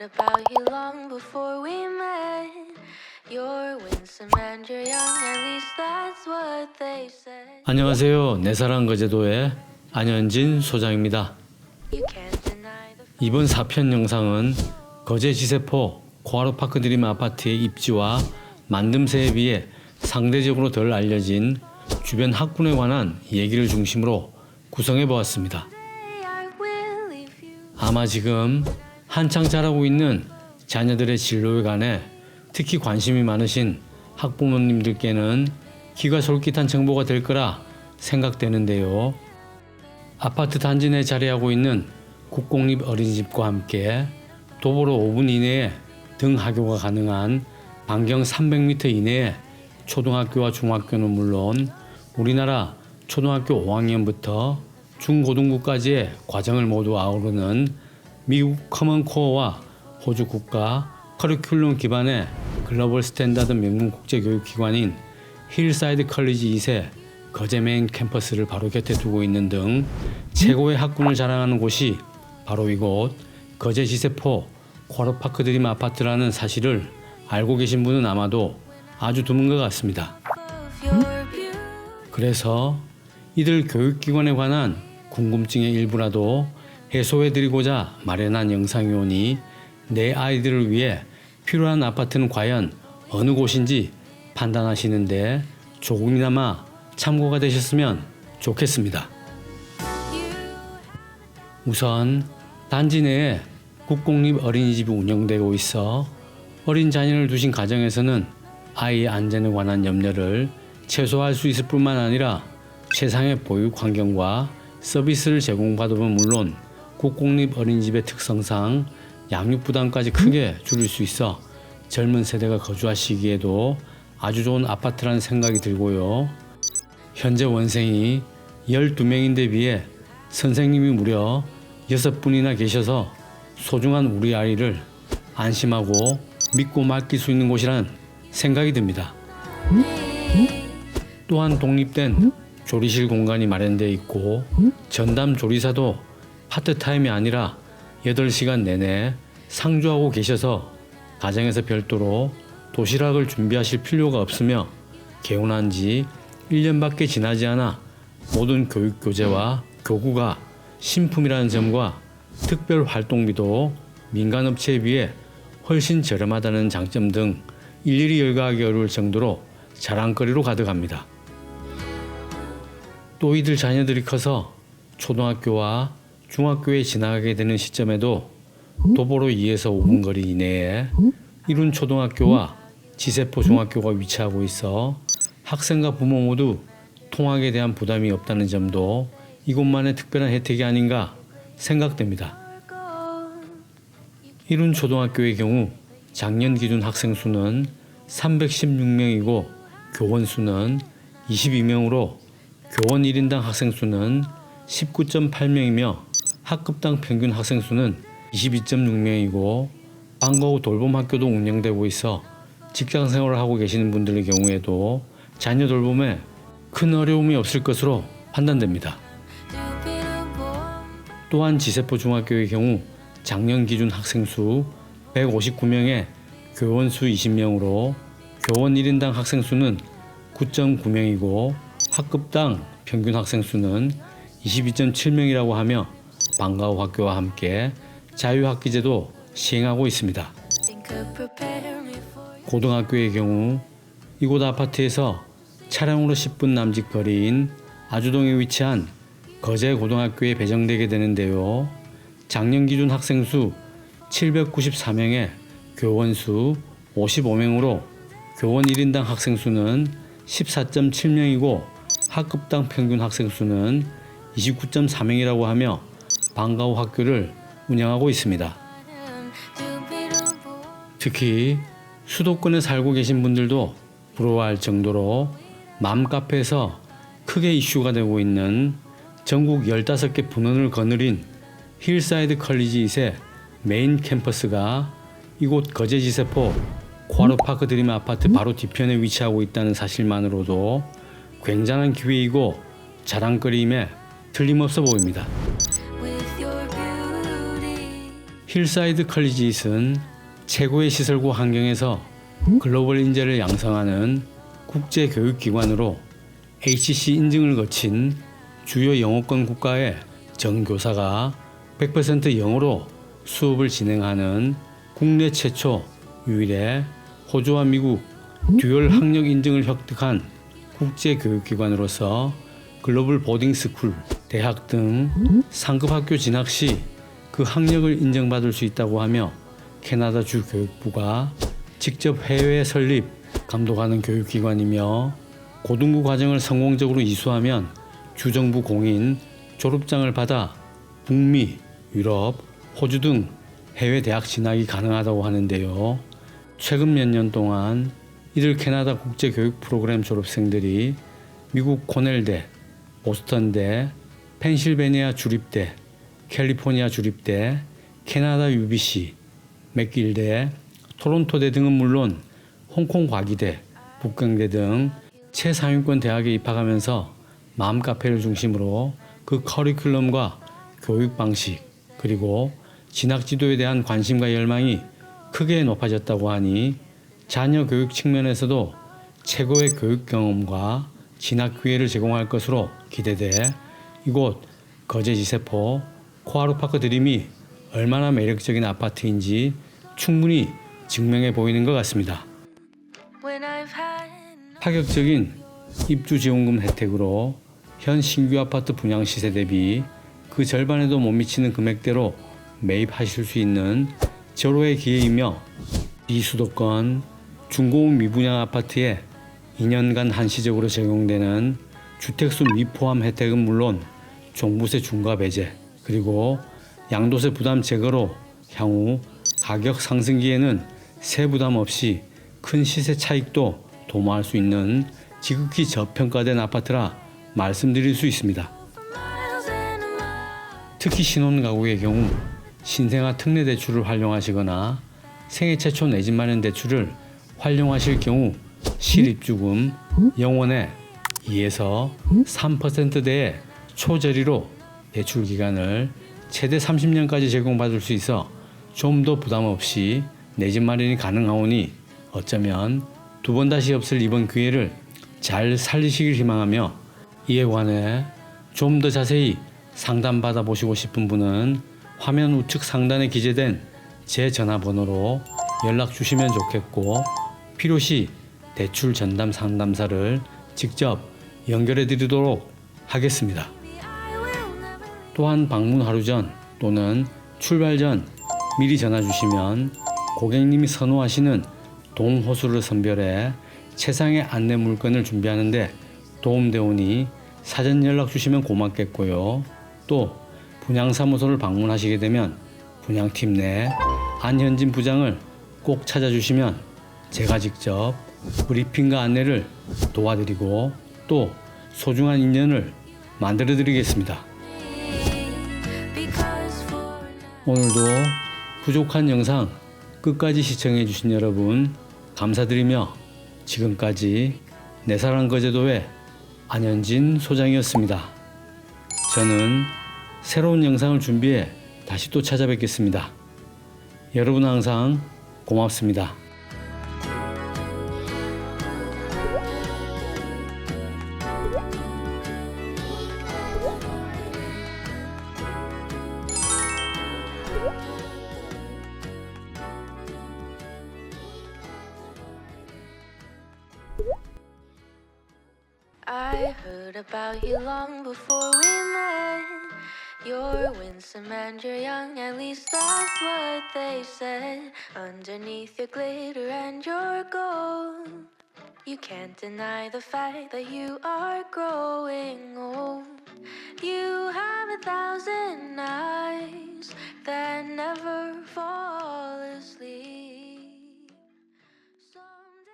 about you long before we met. You're winsome and you're young, at least that's what they said. 안녕하세요. 내사랑 거제도의 안현진 소장입니다. You can't deny the 이번 4편 영상은 거제 지세포 코아로파크 드림 아파트의 입지와 만듦새에 비해 상대적으로 덜 알려진 주변 학군에 관한 얘기를 중심으로 구성해 보았습니다. day I will leave you. 아마 지금 한창 자라고 있는 자녀들의 진로에 관해 특히 관심이 많으신 학부모님들께는 귀가 솔깃한 정보가 될 거라 생각되는데요. 아파트 단지 내 자리하고 있는 국공립 어린이집과 함께 도보로 5분 이내에 등하교가 가능한 반경 300m 이내의 초등학교와 중학교는 물론 우리나라 초등학교 5학년부터 중고등부까지의 과정을 모두 아우르는 미국 커먼코어와 호주 국가 커리큘럼 기반의 글로벌 스탠다드 명문 국제교육기관인 힐사이드 컬리지 2세 거제 메인 캠퍼스를 바로 곁에 두고 있는 등 최고의 학군을 자랑하는 곳이 바로 이곳 거제 지세포 코아로파크 드림 아파트라는 사실을 알고 계신 분은 아마도 아주 드문 것 같습니다. Of your beauty. 그래서 이들 교육기관에 관한 궁금증의 일부라도 해소해드리고자 마련한 영상이 오니 내 아이들을 위해 필요한 아파트는 과연 어느 곳인지 판단하시는데 조금이나마 참고가 되셨으면 좋겠습니다. 우선 단지 내에 국공립 어린이집이 운영되고 있어 어린 자녀를 두신 가정에서는 아이의 안전에 관한 염려를 최소화할 수 있을 뿐만 아니라 최상의 보육 환경과 서비스를 제공받으면 물론 국공립 어린이집의 특성상 양육 부담까지 크게 줄일 수 있어 젊은 세대가 거주하시기에도 아주 좋은 아파트라는 생각이 들고요. 현재 원생이 12명인데 비해 선생님이 무려 6분이나 계셔서 소중한 우리 아이를 안심하고 믿고 맡길 수 있는 곳이란 생각이 듭니다. 또한 독립된 조리실 공간이 마련되어 있고 전담 조리사도 파트타임이 아니라 8시간 내내 상주하고 계셔서 가정에서 별도로 도시락을 준비하실 필요가 없으며 개원한 지 1년밖에 지나지 않아 모든 교육 교재와 교구가 신품이라는 점과 특별 활동비도 민간 업체에 비해 훨씬 저렴하다는 장점 등 일일이 열거하기 어려울 정도로 자랑거리로 가득합니다. 또 이들 자녀들이 커서 초등학교와 중학교에 지나가게 되는 시점에도 도보로 2에서 5분 거리 이내에 이룬 초등학교와 지세포 중학교가 위치하고 있어 학생과 부모 모두 통학에 대한 부담이 없다는 점도 이곳만의 특별한 혜택이 아닌가 생각됩니다. 이룬 초등학교의 경우 작년 기준 학생 수는 316명이고 교원 수는 22명으로 교원 1인당 학생 수는 19.8명이며 학급당 평균 학생 수는 22.6명이고 방과 후 돌봄 학교도 운영되고 있어 직장 생활을 하고 계시는 분들의 경우에도 자녀 돌봄에 큰 어려움이 없을 것으로 판단됩니다. 또한 지세포 중학교의 경우 작년 기준 학생 수 159명에 교원 수 20명으로 교원 1인당 학생 수는 9.9명이고 학급당 평균 학생 수는 22.7명이라고 하며 방과 후 학교와 함께 자유학기제도 시행하고 있습니다. Think could prepare me for you. 고등학교의 경우 이곳 아파트에서 차량으로 10분 남짓 거리인 아주동에 위치한 거제 고등학교에 배정되게 되는데요. 작년 기준 학생 수 794명에 교원 수 55명으로 교원 1인당 학생 수는 14.7명이고 학급당 평균 학생 수는 29.4명이라고 하며 방과 후 학교를 운영하고 있습니다. 특히 수도권에 살고 계신 분들도 부러워할 정도로 맘카페에서 크게 이슈가 되고 있는 전국 15개 분원을 거느린 힐사이드 컬리지 2세 메인 캠퍼스가 이곳 거제 지세포 코아로파크 드림 아파트 바로 뒤편에 위치하고 있다는 사실만으로도 굉장한 기회이고 자랑거리임에 틀림없어 보입니다. With your beauty. 힐사이드 컬리지잇은 최고의 시설과 환경에서 글로벌 인재를 양성하는 국제 교육기관으로 HC 인증을 거친 주요 영어권 국가의 정교사가 100% 영어로 수업을 진행하는 국내 최초 유일의 호주와 미국 듀얼 학력 인증을 획득한 국제 교육기관으로서 글로벌 보딩스쿨, 대학 등 상급 학교 진학 시 그 학력을 인정받을 수 있다고 하며 캐나다 주 교육부가 직접 해외 설립, 감독하는 교육기관이며 고등부 과정을 성공적으로 이수하면 주정부 공인 졸업장을 받아 북미, 유럽, 호주 등 해외 대학 진학이 가능하다고 하는데요. 최근 몇 년 동안 이들 캐나다 국제교육 프로그램 졸업생들이 미국 코넬대, 보스턴대, 펜실베니아 주립대, 캘리포니아 주립대, 캐나다 UBC, 맥길대, 토론토대 등은 물론 홍콩 과기대, 북경대 등 최상위권 대학에 입학하면서 맘카페를 중심으로 그 커리큘럼과 교육 방식 그리고 진학 지도에 대한 관심과 열망이 크게 높아졌다고 하니 자녀 교육 측면에서도 최고의 교육 경험과 진학 기회를 제공할 것으로 기대돼 이곳 거제지세포 코아루파크 드림이 얼마나 매력적인 아파트인지 충분히 증명해 보이는 것 같습니다. When I've had 파격적인 입주 지원금 혜택으로 현 신규 아파트 분양 시세 대비 그 절반에도 못 미치는 금액대로 매입하실 수 있는 절호의 기회이며 비수도권 중고급 미분양 아파트에 2년간 한시적으로 적용되는 주택수 미포함 혜택은 물론 종부세 중과 배제 그리고 양도세 부담 제거로 향후 가격 상승기에는 세 부담 없이 큰 시세 차익도 도모할 수 있는 지극히 저평가된 아파트라 말씀드릴 수 있습니다. miles and a mile. 특히 신혼가구의 경우 신생아 특례 대출을 활용하시거나 생애 최초 내 집 마련 대출을 활용하실 경우 실입주금 영원의 2에서 3%대의 초저리로 대출 기간을 최대 30년까지 제공받을 수 있어 좀 더 부담 없이 내 집 마련이 가능하오니 어쩌면 두 번 다시 없을 이번 기회를 잘 살리시길 희망하며 이에 관해 좀 더 자세히 상담받아 보시고 싶은 분은 화면 우측 상단에 기재된 제 전화번호로 연락 주시면 좋겠고 필요시 대출 전담 상담사를 직접 연결해 드리도록 하겠습니다. I will never 또한 방문 하루 전 또는 출발 전 미리 전화 주시면 고객님이 선호하시는 동호수를 선별해 최상의 안내 물건을 준비하는데 도움되오니 사전 연락 주시면 고맙겠고요. 또 분양사무소를 방문하시게 되면 분양팀 내 안현진 부장을 꼭 찾아주시면 제가 직접 브리핑과 안내를 도와드리고 또 소중한 인연을 만들어 드리겠습니다. because for now. 오늘도 부족한 영상 끝까지 시청해 주신 여러분 감사드리며 지금까지 내 사랑 거제도의 안현진 소장이었습니다. 저는 새로운 영상을 준비해 다시 또 찾아뵙겠습니다. 여러분 항상 고맙습니다. I heard about you long before we met. You're winsome and you're young, at least that's what they said. Underneath your glitter and your gold, you can't deny the fact that you are growing old. You have 1,000 eyes that never